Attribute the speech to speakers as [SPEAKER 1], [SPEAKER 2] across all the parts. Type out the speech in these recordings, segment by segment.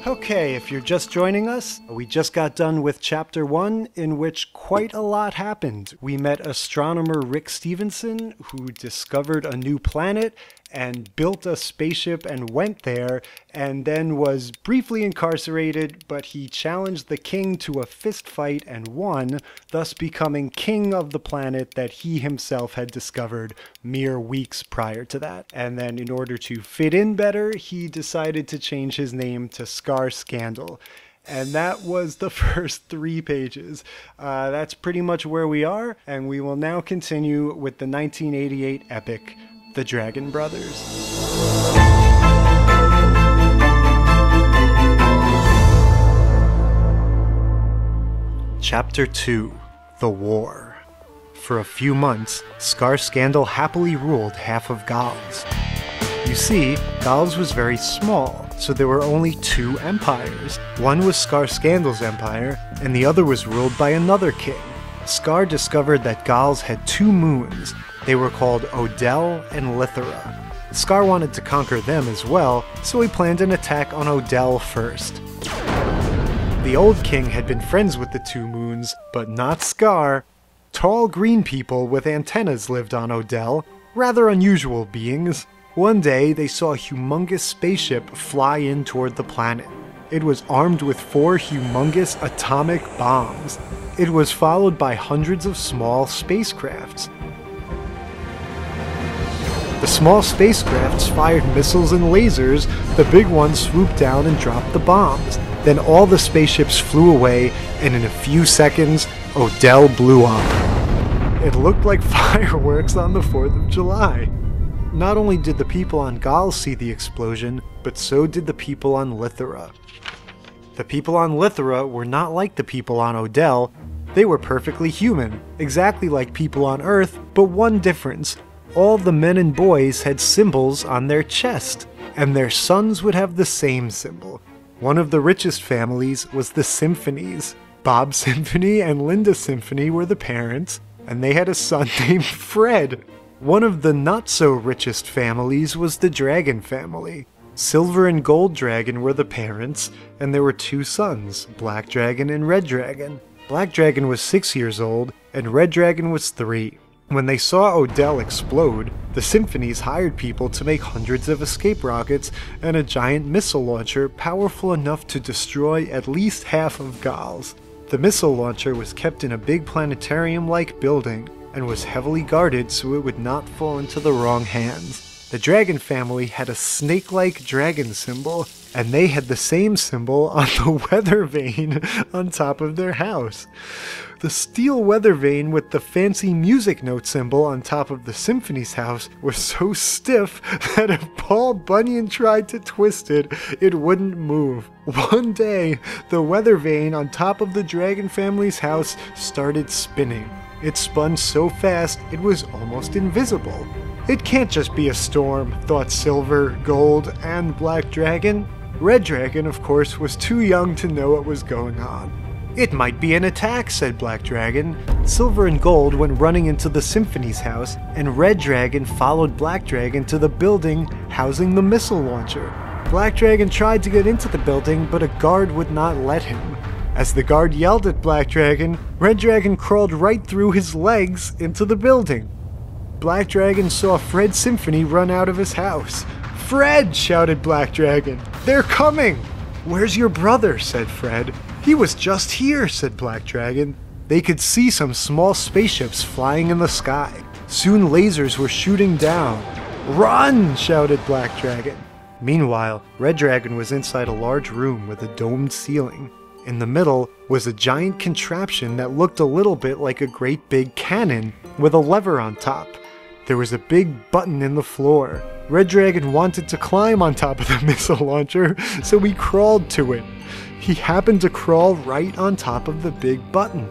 [SPEAKER 1] Okay, if you're just joining us, we just got done with Chapter 1, in which quite a lot happened. We met astronomer Rick Stevenson, who discovered a new planet and built a spaceship and went there, and then was briefly incarcerated, but he challenged the king to a fist fight and won, thus becoming king of the planet that he himself had discovered mere weeks prior to that. And then in order to fit in better, he decided to change his name to Scar Scandal. And that was the first 3 pages. That's pretty much where we are, and we will now continue with the 1988 epic, The Dragon Brothers. Chapter 2, The War. For a few months, Scar Scandal happily ruled half of Gals. You see, Gals was very small, so there were only 2 empires. One was Scar Scandal's empire, and the other was ruled by another king. Scar discovered that Gals had 2 moons. They were called Odell and Lithera. Scar wanted to conquer them as well, so he planned an attack on Odell first. The old king had been friends with the 2 moons, but not Scar. Tall green people with antennas lived on Odell, rather unusual beings. One day, they saw a humongous spaceship fly in toward the planet. It was armed with 4 humongous atomic bombs. It was followed by hundreds of small spacecrafts. The small spacecrafts fired missiles and lasers, the big ones swooped down and dropped the bombs. Then all the spaceships flew away, and in a few seconds, Odell blew up. It looked like fireworks on the 4th of July. Not only did the people on Gals see the explosion, but so did the people on Lithera. The people on Lithera were not like the people on Odell. They were perfectly human, exactly like people on Earth, but one difference. All the men and boys had symbols on their chest, and their sons would have the same symbol. One of the richest families was the Symphonies. Bob Symphony and Linda Symphony were the parents, and they had a son named Fred. One of the not-so-richest families was the Dragon family. Silver and Gold Dragon were the parents, and there were 2 sons, Black Dragon and Red Dragon. Black Dragon was 6 years old, and Red Dragon was 3. When they saw Odell explode, the Symphonies hired people to make hundreds of escape rockets and a giant missile launcher powerful enough to destroy at least half of Gals. The missile launcher was kept in a big planetarium-like building and was heavily guarded so it would not fall into the wrong hands. The Dragon family had a snake-like dragon symbol, and they had the same symbol on the weather vane on top of their house. The steel weather vane with the fancy music note symbol on top of the Symphony's house was so stiff that if Paul Bunyan tried to twist it, it wouldn't move. One day, the weather vane on top of the Dragon family's house started spinning. It spun so fast it was almost invisible. It can't just be a storm, thought Silver, Gold, and Black Dragon. Red Dragon, of course, was too young to know what was going on. It might be an attack, said Black Dragon. Silver and Gold went running into the Symphony's house, and Red Dragon followed Black Dragon to the building housing the missile launcher. Black Dragon tried to get into the building, but a guard would not let him. As the guard yelled at Black Dragon, Red Dragon crawled right through his legs into the building. Black Dragon saw Fred Symphony run out of his house. "Fred!" shouted Black Dragon. "They're coming!" "Where's your brother?" said Fred. "He was just here," said Black Dragon. They could see some small spaceships flying in the sky. Soon lasers were shooting down. "Run!" shouted Black Dragon. Meanwhile, Red Dragon was inside a large room with a domed ceiling. In the middle was a giant contraption that looked a little bit like a great big cannon with a lever on top. There was a big button in the floor. Red Dragon wanted to climb on top of the missile launcher, so he crawled to it. He happened to crawl right on top of the big button.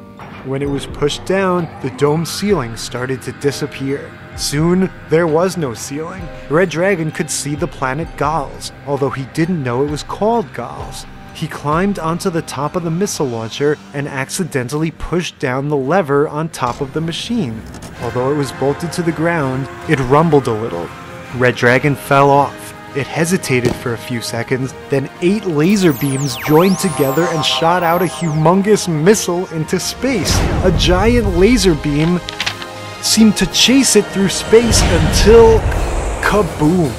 [SPEAKER 1] When it was pushed down, the dome ceiling started to disappear. Soon, there was no ceiling. Red Dragon could see the planet Gals, although he didn't know it was called Gals. He climbed onto the top of the missile launcher and accidentally pushed down the lever on top of the machine. Although it was bolted to the ground, it rumbled a little. Red Dragon fell off. It hesitated for a few seconds, then 8 laser beams joined together and shot out a humongous missile into space. A giant laser beam seemed to chase it through space until kaboom!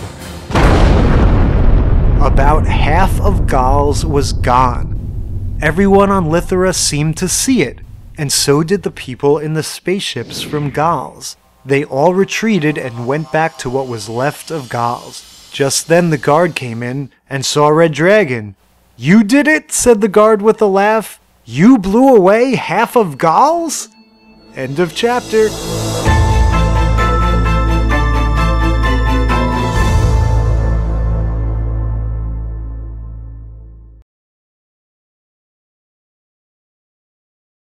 [SPEAKER 1] About half of Gals was gone. Everyone on Lithera seemed to see it, and so did the people in the spaceships from Gals. They all retreated and went back to what was left of Gals. Just then the guard came in and saw Red Dragon. "You did it?" said the guard with a laugh. "You blew away half of Gals?" End of chapter.